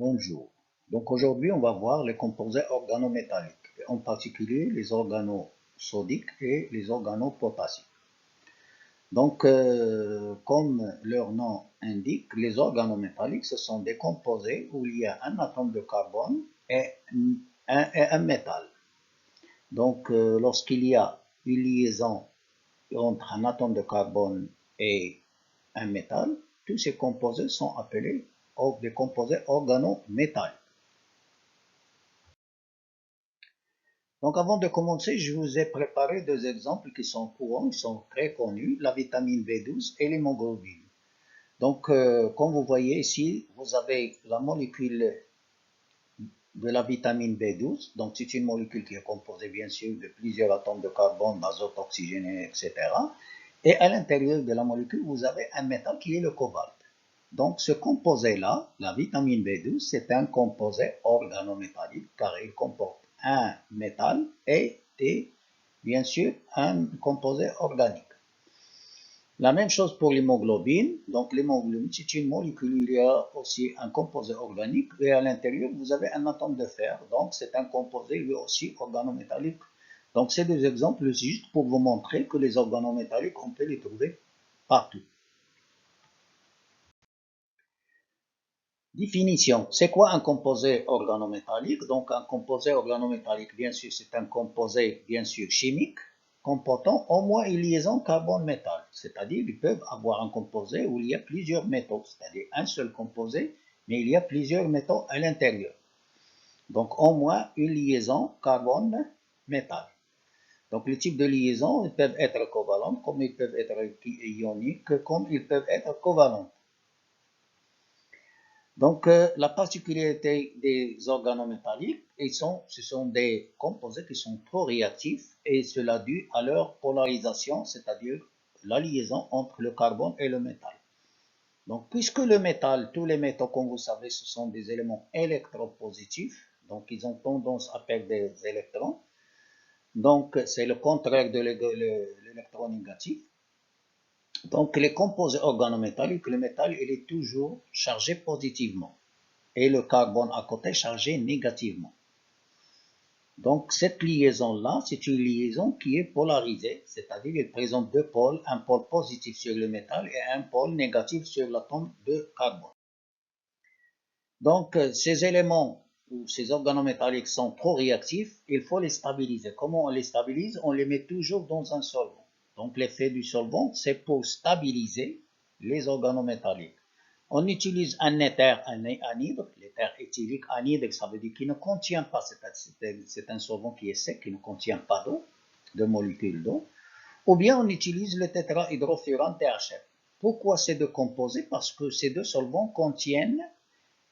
Bonjour. Donc aujourd'hui, on va voir les composés organométalliques, et en particulier les organosodiques et les organopotassiques. Donc, comme leur nom indique, les organométalliques, ce sont des composés où il y a un atome de carbone et un métal. Donc, lorsqu'il y a une liaison entre un atome de carbone et un métal, tous ces composés sont appelés des composés organométalliques. Donc avant de commencer, je vous ai préparé deux exemples qui sont courants, ils sont très connus, la vitamine B12 et l'hémoglobine. Donc comme vous voyez ici, vous avez la molécule de la vitamine B12, donc c'est une molécule qui est composée bien sûr de plusieurs atomes de carbone, d'azote, oxygéné, etc. Et à l'intérieur de la molécule, vous avez un métal qui est le cobalt. Donc ce composé-là, la vitamine B12, c'est un composé organométallique car il comporte un métal et bien sûr un composé organique. La même chose pour l'hémoglobine. Donc l'hémoglobine, c'est une molécule, il y a aussi un composé organique et à l'intérieur, vous avez un atome de fer. Donc c'est un composé lui aussi organométallique. Donc ces deux exemples, c'est juste pour vous montrer que les organométalliques, on peut les trouver partout. Définition. C'est quoi un composé organométallique? Donc un composé organométallique, bien sûr, c'est un composé, bien sûr, chimique, comportant au moins une liaison carbone-métal. C'est-à-dire, ils peuvent avoir un composé où il y a plusieurs métaux, c'est-à-dire un seul composé, mais il y a plusieurs métaux à l'intérieur. Donc au moins une liaison carbone-métal. Donc les types de liaisons, ils peuvent être covalentes, comme ils peuvent être ioniques, comme ils peuvent être covalentes. Donc, la particularité des organométalliques, ce sont des composés qui sont pro-réactifs et cela dû à leur polarisation, c'est-à-dire la liaison entre le carbone et le métal. Donc, puisque le métal, tous les métaux, comme vous savez, ce sont des éléments électropositifs, donc ils ont tendance à perdre des électrons. Donc, c'est le contraire de l'électronégatif. Donc, les composés organométalliques, le métal, il est toujours chargé positivement et le carbone à côté chargé négativement. Donc, cette liaison-là, c'est une liaison qui est polarisée, c'est-à-dire qu'elle présente deux pôles, un pôle positif sur le métal et un pôle négatif sur l'atome de carbone. Donc, ces éléments ou ces organométalliques sont trop réactifs, il faut les stabiliser. Comment on les stabilise? On les met toujours dans un solvant. Donc, l'effet du solvant, c'est pour stabiliser les organométalliques. On utilise un éther anhydre, l'éther éthylique anhydre, ça veut dire qu'il ne contient pas, c'est un solvant qui est sec, qui ne contient pas d'eau, de molécules d'eau. Ou bien on utilise le tétrahydrofurane THF. Pourquoi ces deux composés? Parce que ces deux solvants contiennent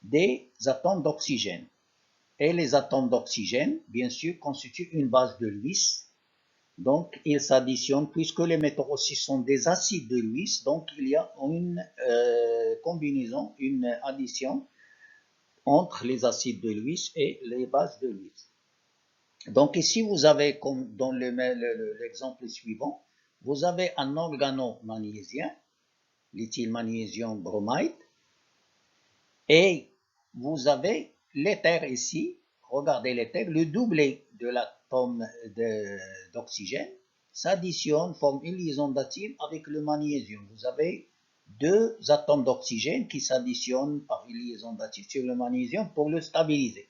des atomes d'oxygène. Et les atomes d'oxygène, bien sûr, constituent une base de Lewis. Donc, ils s'additionnent, puisque les métaux aussi sont des acides de Lewis, donc il y a une combinaison, une addition entre les acides de Lewis et les bases de Lewis. Donc ici, vous avez, comme dans l'exemple suivant, vous avez un organomagnésium, l'éthylmagnésium bromide, et vous avez l'éther ici, regardez l'éther, le doublé de l'atome d'oxygène s'additionne, forme une liaison dative avec le magnésium. Vous avez deux atomes d'oxygène qui s'additionnent par une liaison dative sur le magnésium pour le stabiliser.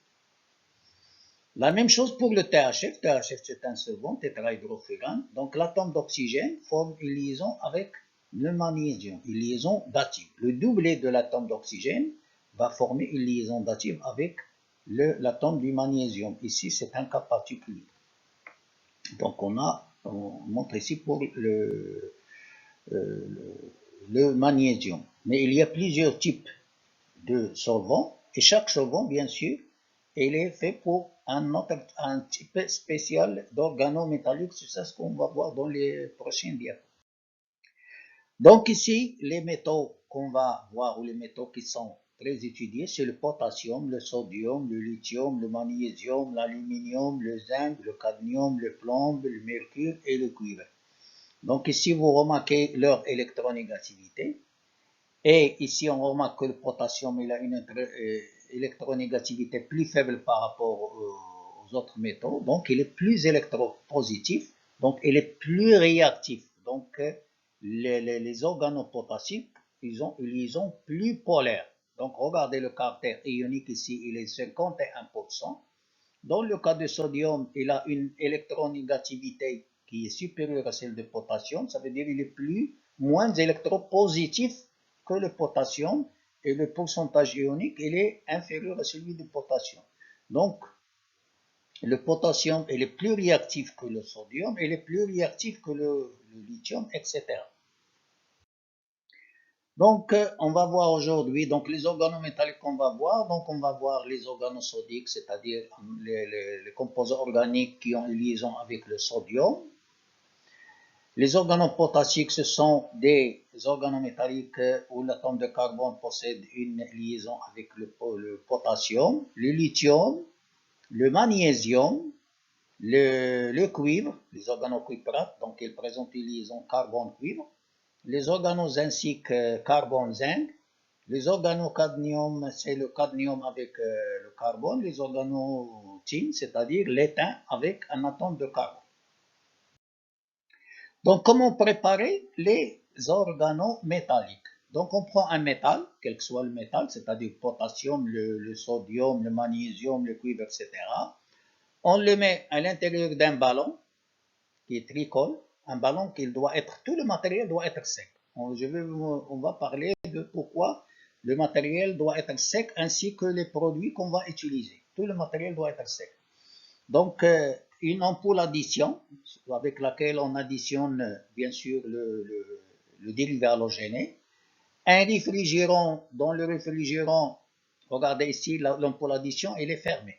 La même chose pour le THF. THF, c'est un solvant, tétrahydrofurane. Donc l'atome d'oxygène forme une liaison avec le magnésium, une liaison dative. Le doublé de l'atome d'oxygène va former une liaison dative avec l'atome du magnésium. Ici, c'est un cas particulier. Donc, on montre ici pour le magnésium. Mais il y a plusieurs types de solvants et chaque solvant, bien sûr, il est fait pour un type spécial d'organométallique. C'est ça ce qu'on va voir dans les prochains diapos. Donc ici, les métaux qu'on va voir ou les métaux qui sont très étudiés, c'est le potassium, le sodium, le lithium, le magnésium, l'aluminium, le zinc, le cadmium, le plomb, le mercure et le cuivre. Donc ici, vous remarquez leur électronégativité. Et ici, on remarque que le potassium il a une électronégativité plus faible par rapport aux autres métaux. Donc, il est plus électropositif. Donc, il est plus réactif. Donc, les organopotassiques, ils ont plus polaires. Donc, regardez le caractère ionique ici, il est 51%. Dans le cas de sodium, il a une électronégativité qui est supérieure à celle de potassium. Ça veut dire qu'il est moins électropositif que le potassium et le pourcentage ionique il est inférieur à celui du potassium. Donc, le potassium il est plus réactif que le sodium, il est plus réactif que le lithium, etc. Donc, on va voir aujourd'hui donc les organométalliques qu'on va voir. Donc, on va voir les organosodiques, c'est-à-dire les composants organiques qui ont une liaison avec le sodium. Les organopotassiques, ce sont des organométalliques où l'atome de carbone possède une liaison avec le potassium, le lithium, le magnésium, le cuivre, les organocuivrates, donc ils présentent une liaison carbone-cuivre, les organozinciques carbone-zinc, les organocadmium, c'est le cadmium avec le carbone, les organotines, c'est-à-dire l'étain avec un atome de carbone. Donc, comment préparer les organométalliques? Donc, on prend un métal, quel que soit le métal, c'est-à-dire le potassium, le sodium, le magnésium, le cuivre, etc. On le met à l'intérieur d'un ballon qui est tricole, un ballon qui doit être, tout le matériel doit être sec. On va parler de pourquoi le matériel doit être sec ainsi que les produits qu'on va utiliser. Tout le matériel doit être sec. Donc, une ampoule addition avec laquelle on additionne bien sûr le dérivé halogéné. Un réfrigérant, dans le réfrigérant, regardez ici, l'ampoule addition, elle est fermée.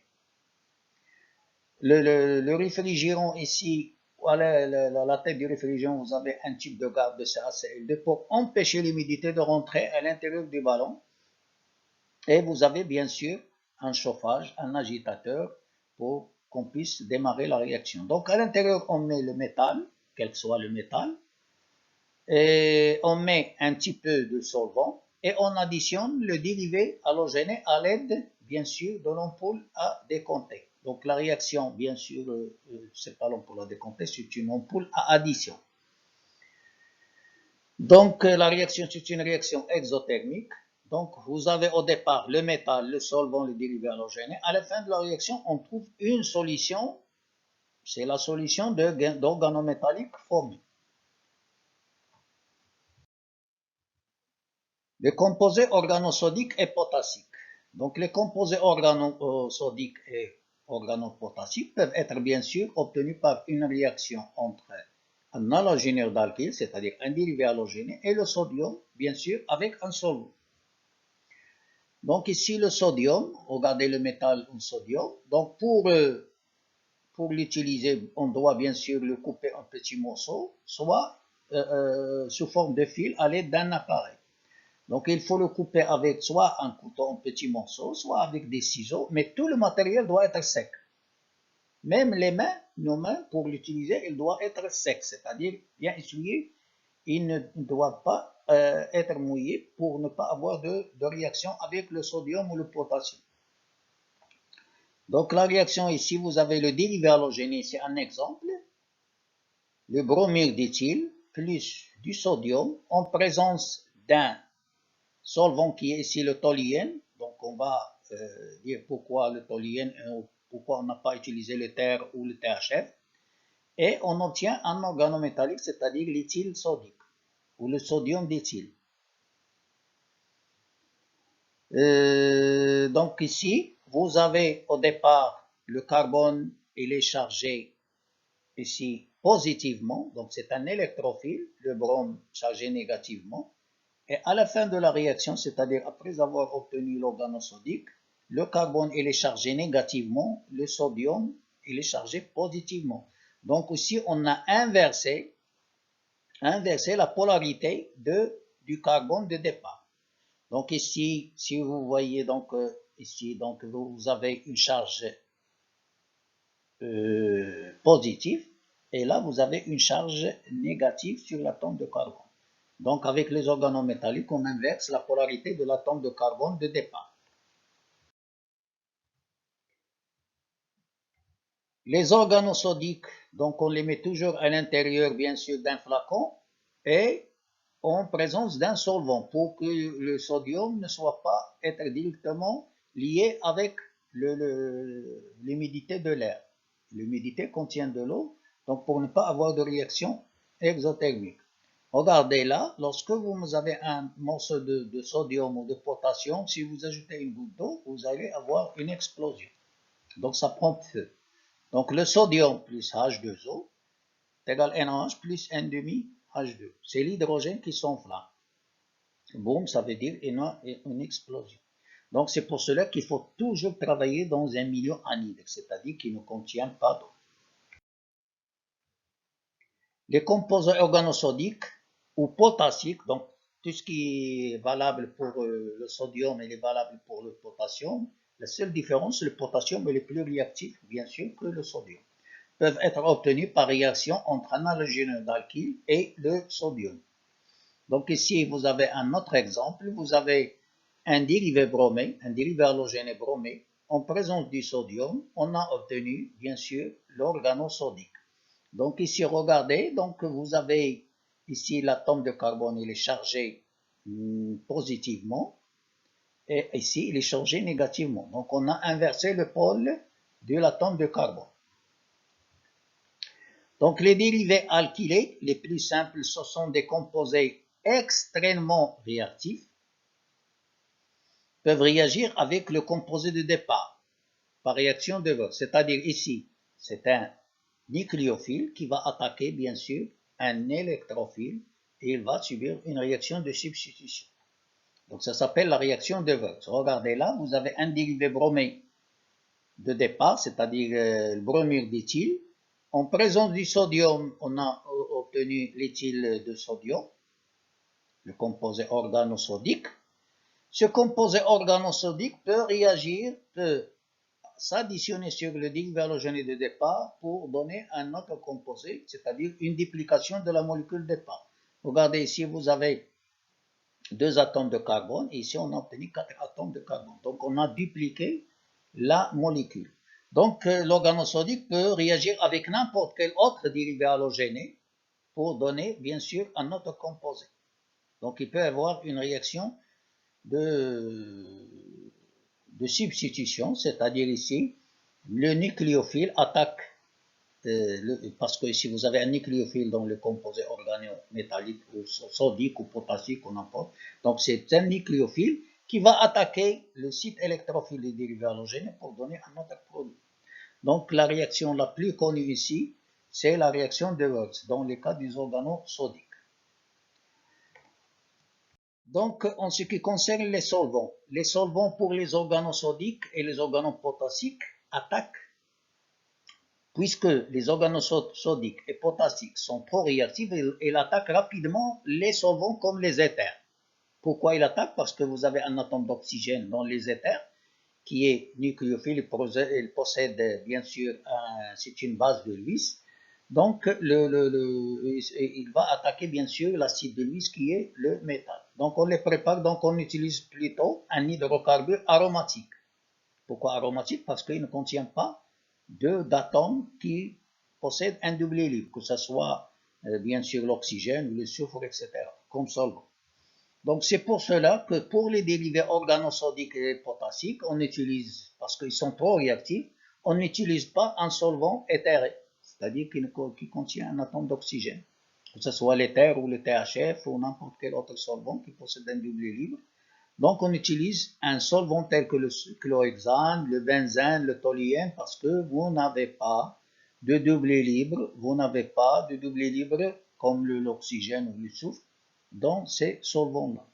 Le réfrigérant ici, à la tête du réfrigérant, vous avez un type de garde de CaCl2 pour empêcher l'humidité de rentrer à l'intérieur du ballon. Et vous avez bien sûr un chauffage, un agitateur pour qu'on puisse démarrer la réaction. Donc à l'intérieur, on met le métal, quel que soit le métal, et on met un petit peu de solvant et on additionne le dérivé halogéné à l'aide, bien sûr, de l'ampoule à décompter. Donc la réaction, bien sûr, c'est pas l'ampoule à décompter, c'est une ampoule à addition. Donc la réaction, c'est une réaction exothermique. Donc vous avez au départ le métal, le solvant, le dérivé halogéné. À la fin de la réaction, on trouve une solution, c'est la solution d'organométallique formée. Les composés organosodiques et potassiques. Donc les composés organosodiques et organopotassiques peuvent être bien sûr obtenus par une réaction entre un halogénaire d'alkyle, c'est-à-dire un dérivé halogéné, et le sodium, bien sûr, avec un solvant. Donc ici le sodium, regardez le métal au sodium. Donc pour l'utiliser, on doit bien sûr le couper en petits morceaux, soit sous forme de fil à l'aide d'un appareil. Donc il faut le couper avec soit un couteau en petits morceaux, soit avec des ciseaux, mais tout le matériel doit être sec. Même les mains, nos mains, pour l'utiliser, il doit être sec, c'est-à-dire bien essuyé. Il ne doit pas être mouillé pour ne pas avoir de réaction avec le sodium ou le potassium. Donc la réaction ici, vous avez le dérivé halogéné, c'est un exemple. Le bromure d'éthyle plus du sodium en présence d'un solvant qui est ici le toluène. Donc on va dire pourquoi le toluène, pourquoi on n'a pas utilisé le terre ou le THF. Et on obtient un organométallique, c'est-à-dire l'éthyle sodique ou le sodium d'éthyle. Donc ici, vous avez au départ le carbone, il est chargé ici positivement, donc c'est un électrophile, le brome chargé négativement. Et à la fin de la réaction, c'est-à-dire après avoir obtenu l'organosodique, le carbone il est chargé négativement, le sodium il est chargé positivement. Donc ici, on a inversé la polarité du carbone de départ. Donc ici, si vous voyez donc ici, donc vous avez une charge positive et là vous avez une charge négative sur l'atome de carbone. Donc avec les organométalliques, on inverse la polarité de l'atome de carbone de départ. Les organosodiques, donc on les met toujours à l'intérieur, bien sûr, d'un flacon et en présence d'un solvant pour que le sodium ne soit pas être directement lié avec l'humidité de l'air. L'humidité contient de l'eau, donc pour ne pas avoir de réaction exothermique. Regardez là, lorsque vous avez un morceau de sodium ou de potassium, si vous ajoutez une goutte d'eau, vous allez avoir une explosion. Donc ça prend feu. Donc le sodium plus H2O égale NaOH plus N demi H2. C'est l'hydrogène qui s'enflamme. Boum, ça veut dire une explosion. Donc c'est pour cela qu'il faut toujours travailler dans un milieu anhydrique, c'est-à-dire qui ne contient pas d'eau. Les composés organosodiques ou potassiques, donc tout ce qui est valable pour le sodium est valable pour le potassium. La seule différence, le potassium est le plus réactif, bien sûr, que le sodium. Peuvent être obtenus par réaction entre un halogène d'alkyle et le sodium. Donc ici, vous avez un autre exemple. Vous avez un dérivé bromé, un dérivé halogène bromé. En présence du sodium, on a obtenu, bien sûr, l'organosodique. Donc ici, regardez, donc vous avez ici l'atome de carbone, il est chargé positivement, et ici, il est chargé négativement. Donc on a inversé le pôle de l'atome de carbone. Donc les dérivés alkylés, les plus simples, ce sont des composés extrêmement réactifs, peuvent réagir avec le composé de départ, par réaction de Vogt. C'est-à-dire ici, c'est un nucléophile qui va attaquer bien sûr un électrophile et il va subir une réaction de substitution. Donc ça s'appelle la réaction de Vogt. Regardez là, vous avez un dérivé bromé de départ, c'est-à-dire le bromure d'éthyle. En présence du sodium, on a obtenu l'éthyle de sodium, le composé organosodique. Ce composé organosodique peut réagir, peut s'additionner sur le dérivé halogène de départ pour donner un autre composé, c'est-à-dire une duplication de la molécule de départ. Regardez ici, vous avez 2 atomes de carbone, et ici on a obtenu 4 atomes de carbone. Donc on a dupliqué la molécule. Donc l'organosodique peut réagir avec n'importe quel autre dérivé halogéné pour donner bien sûr un autre composé. Donc il peut avoir une réaction de substitution, c'est-à-dire ici, le nucléophile attaque, parce que si vous avez un nucléophile dans le composé organométallique ou sodique ou potassique ou n'importe, donc c'est un nucléophile qui va attaquer le site électrophile des dérivés halogènes pour donner un autre produit. Donc la réaction la plus connue ici, c'est la réaction de Wurtz dans le cas des organosodiques. Donc, en ce qui concerne les solvants pour les organosodiques et les organopotassiques attaquent, puisque les organosodiques et potassiques sont trop réactifs, ils attaquent rapidement les solvants comme les éthers. Pourquoi ils attaquent? Parce que vous avez un atome d'oxygène dans les éthers qui est nucléophile, il possède bien sûr, c'est une base de Lewis. Donc, il va attaquer bien sûr l'acide de Lewis qui est le métal. Donc, on les prépare, donc on utilise plutôt un hydrocarbure aromatique. Pourquoi aromatique? Parce qu'il ne contient pas d'atomes qui possèdent un doublé libre, que ce soit bien sûr l'oxygène ou le soufre, etc., comme solvant. Donc c'est pour cela que pour les dérivés organosodiques et potassiques, on utilise, parce qu'ils sont trop réactifs, on n'utilise pas un solvant éthéré, c'est-à-dire qui contient un atome d'oxygène, que ce soit l'éther ou le THF ou n'importe quel autre solvant qui possède un doublé libre. Donc on utilise un solvant tel que le chlorhexane, le benzène, le toluène, parce que vous n'avez pas de doublé libre, vous n'avez pas de doublé libre comme l'oxygène ou le soufre dans ces solvants-là.